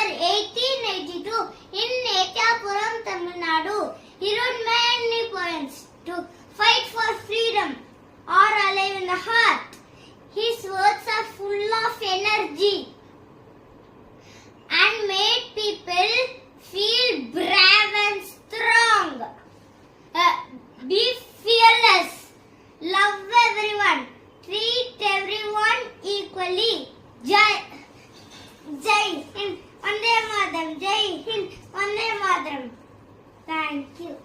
year 1882 in Netapuram, Tamil Nadu. He wrote many poems to fight for freedom or alive in the heart. His words are full of energy and made people feel brave and strong. Be fearless. Love everyone. Treat everyone equally. Jai Hind. Vande Mataram. Jai Hind. Vande Mataram. Thank you.